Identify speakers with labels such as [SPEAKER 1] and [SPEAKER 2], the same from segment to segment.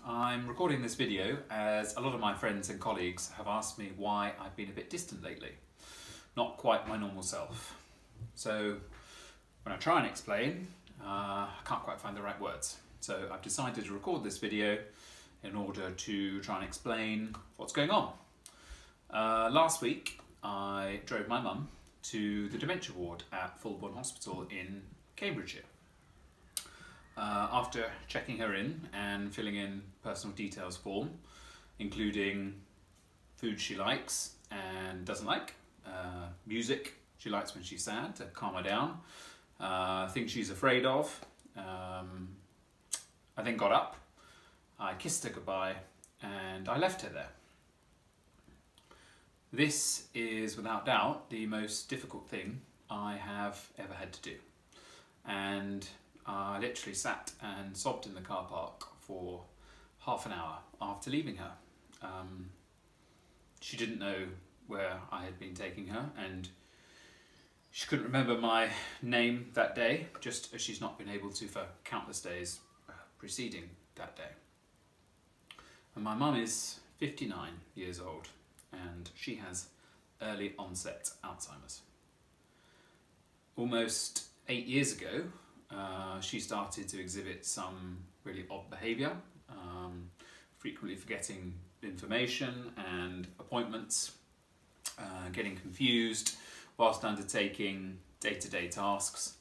[SPEAKER 1] I'm recording this video as a lot of my friends and colleagues have asked me why I've been a bit distant lately. Not quite my normal self. So when I try and explain, I can't quite find the right words. So I've decided to record this video in order to try and explain what's going on. Last week I drove my mum to the dementia ward at Fulbourn Hospital in Cambridgeshire. After checking her in and filling in personal details form, including food she likes and doesn't like, music she likes when she's sad to calm her down, things she's afraid of, I then got up, I kissed her goodbye and I left her there. This is without doubt the most difficult thing I have ever had to do, and I literally sat and sobbed in the car park for half an hour after leaving her. She didn't know where I had been taking her, and she couldn't remember my name that day, just as she's not been able to for countless days preceding that day. And my mum is 59 years old, and she has early onset Alzheimer's. Almost 8 years ago, she started to exhibit some really odd behaviour, frequently forgetting information and appointments, getting confused whilst undertaking day-to-day tasks.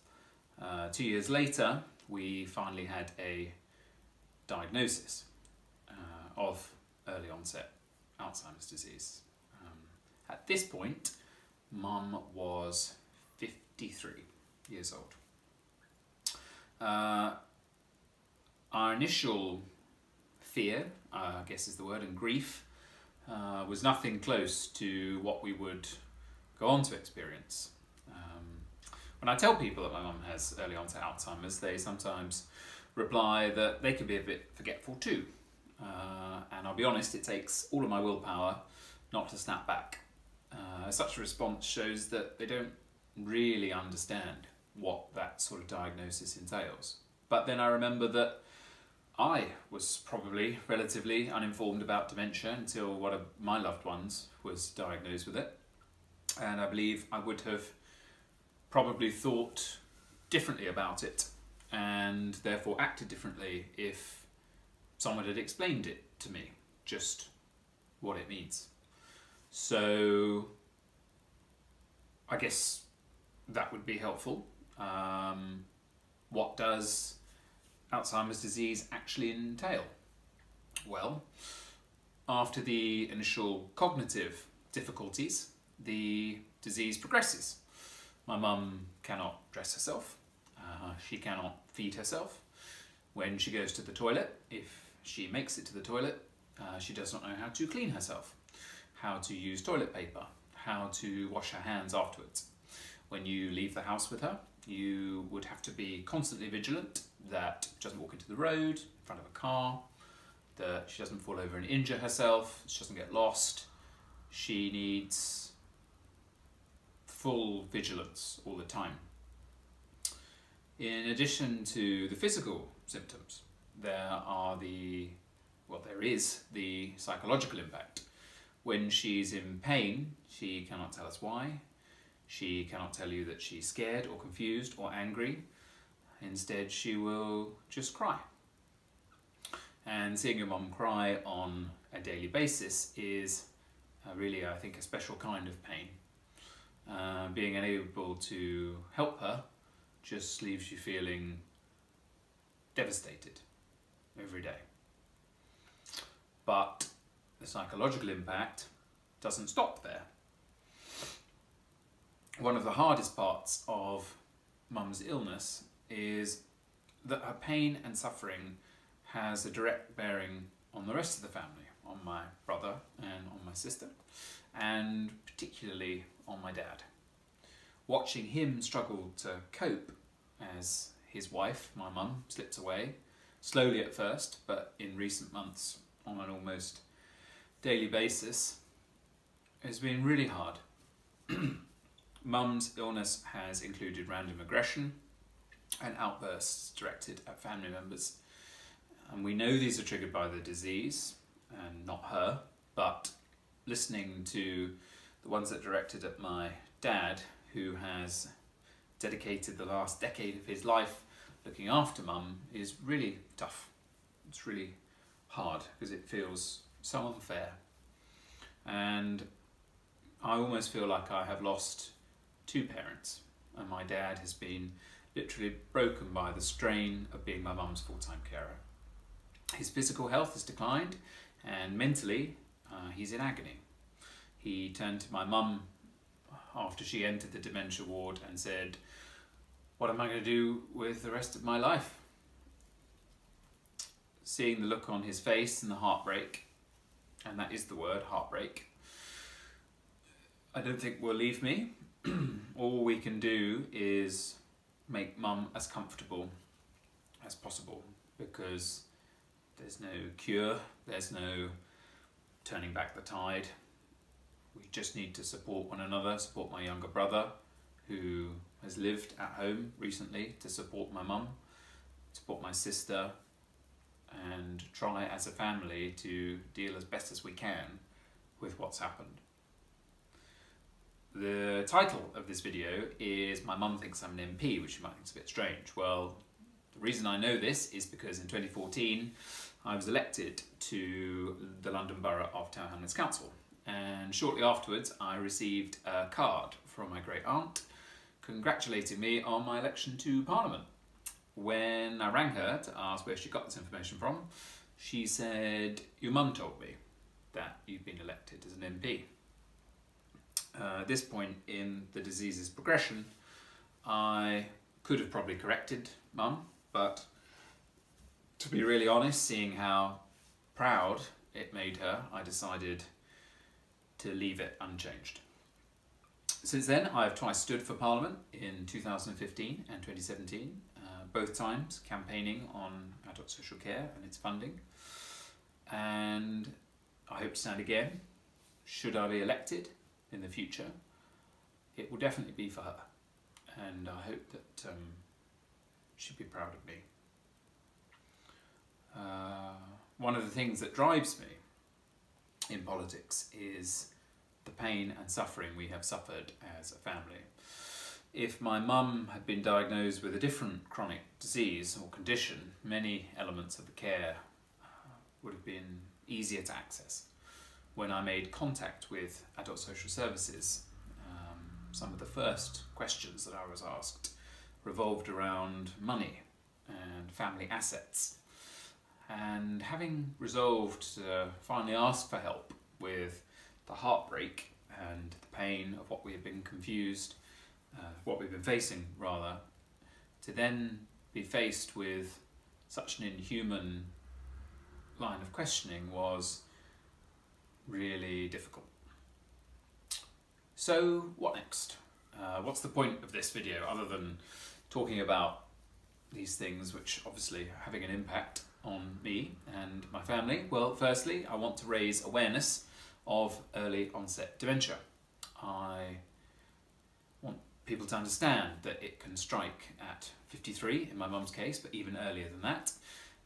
[SPEAKER 1] 2 years later, we finally had a diagnosis of early onset Alzheimer's disease. At this point, Mum was 53 years old. Our initial fear, I guess is the word, and grief was nothing close to what we would go on to experience. When I tell people that my mum has early onset Alzheimer's, they sometimes reply that they could be a bit forgetful too. And I'll be honest, it takes all of my willpower not to snap back. Such a response shows that they don't really understand what that sort of diagnosis entails. But then I remember that I was probably relatively uninformed about dementia until one of my loved ones was diagnosed with it. And I believe I would have probably thought differently about it and therefore acted differently if someone had explained it to me, just what it means. So I guess that would be helpful. What does Alzheimer's disease actually entail? Well, after the initial cognitive difficulties, the disease progresses. My mum cannot dress herself, she cannot feed herself. When she goes to the toilet, if she makes it to the toilet, she does not know how to clean herself, how to use toilet paper, how to wash her hands afterwards. When you leave the house with her, you would have to be constantly vigilant that she doesn't walk into the road, in front of a car, that she doesn't fall over and injure herself, she doesn't get lost. She needs full vigilance all the time. In addition to the physical symptoms, there is the psychological impact. When she's in pain, she cannot tell us why. She cannot tell you that she's scared or confused or angry. Instead, she will just cry. And seeing your mum cry on a daily basis is really, I think, a special kind of pain. Being unable to help her just leaves you feeling devastated every day. But the psychological impact doesn't stop there. One of the hardest parts of Mum's illness is that her pain and suffering has a direct bearing on the rest of the family, on my brother and on my sister, and particularly on my dad. Watching him struggle to cope as his wife, my mum, slips away, slowly at first, but in recent months on an almost daily basis, has been really hard. Mum's illness has included random aggression and outbursts directed at family members. And we know these are triggered by the disease and not her, but listening to the ones that directed at my dad, who has dedicated the last decade of his life looking after mum, is really tough. It's really hard because it feels so unfair. And I almost feel like I have lost two parents, and my dad has been literally broken by the strain of being my mum's full-time carer. His physical health has declined, and mentally he's in agony. He turned to my mum after she entered the dementia ward and said, "What am I going to do with the rest of my life?" Seeing the look on his face and the heartbreak, and that is the word, heartbreak, I don't think will leave me. All we can do is make mum as comfortable as possible, because there's no cure, there's no turning back the tide. We just need to support one another, support my younger brother, who has lived at home recently, to support my mum, support my sister, and try as a family to deal as best as we can with what's happened. The title of this video is "My Mum Thinks I'm an MP," which you might think is a bit strange. Well, the reason I know this is because in 2014 I was elected to the London Borough of Tower Hamlets Council, and shortly afterwards I received a card from my great aunt congratulating me on my election to Parliament. When I rang her to ask where she got this information from, she said, "Your mum told me that you've been elected as an MP." At this point in the disease's progression, I could have probably corrected mum, but to be really honest, seeing how proud it made her, I decided to leave it unchanged. Since then, I have twice stood for Parliament in 2015 and 2017, both times campaigning on adult social care and its funding. And I hope to stand again, should I be elected in the future. It will definitely be for her, and I hope that she'll be proud of me. One of the things that drives me in politics is the pain and suffering we have suffered as a family. If my mum had been diagnosed with a different chronic disease or condition, many elements of the care would have been easier to access. When I made contact with adult social services, some of the first questions that I was asked revolved around money and family assets. And having resolved to finally ask for help with the heartbreak and the pain of what we have been what we've been facing rather, to then be faced with such an inhuman line of questioning was really difficult. So what next? What's the point of this video other than talking about these things which obviously are having an impact on me and my family? Well, firstly, I want to raise awareness of early onset dementia. I want people to understand that it can strike at 53 in my mum's case, but even earlier than that,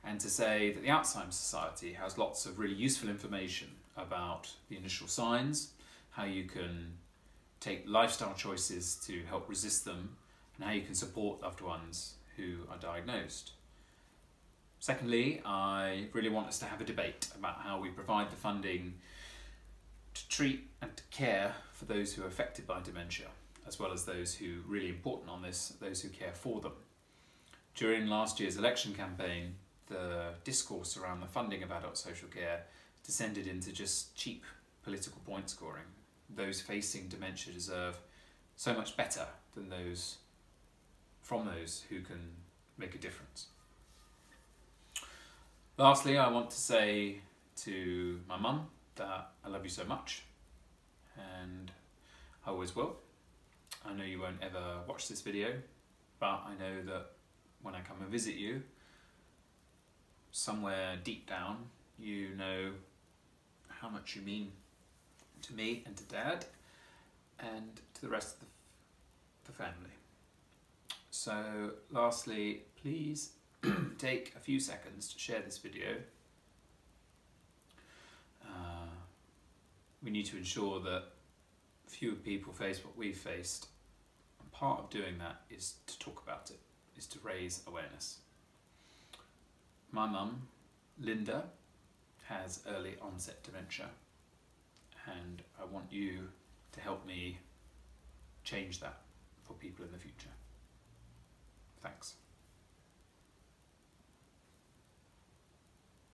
[SPEAKER 1] and to say that the Alzheimer Society has lots of really useful information about the initial signs, how you can take lifestyle choices to help resist them, and how you can support loved ones who are diagnosed. Secondly, I really want us to have a debate about how we provide the funding to treat and to care for those who are affected by dementia, as well as those who, really important on this, those who care for them. During last year's election campaign, the discourse around the funding of adult social care descended into just cheap political point scoring. Those facing dementia deserve so much better than those who can make a difference. Lastly, I want to say to my mum that I love you so much, and I always will. I know you won't ever watch this video, but I know that when I come and visit you, somewhere deep down, you know how much you mean to me and to Dad and to the rest of the family. So lastly, please take a few seconds to share this video. We need to ensure that fewer people face what we've faced. And part of doing that is to talk about it, is to raise awareness. My mum, Linda, has early onset dementia, and I want you to help me change that for people in the future. Thanks.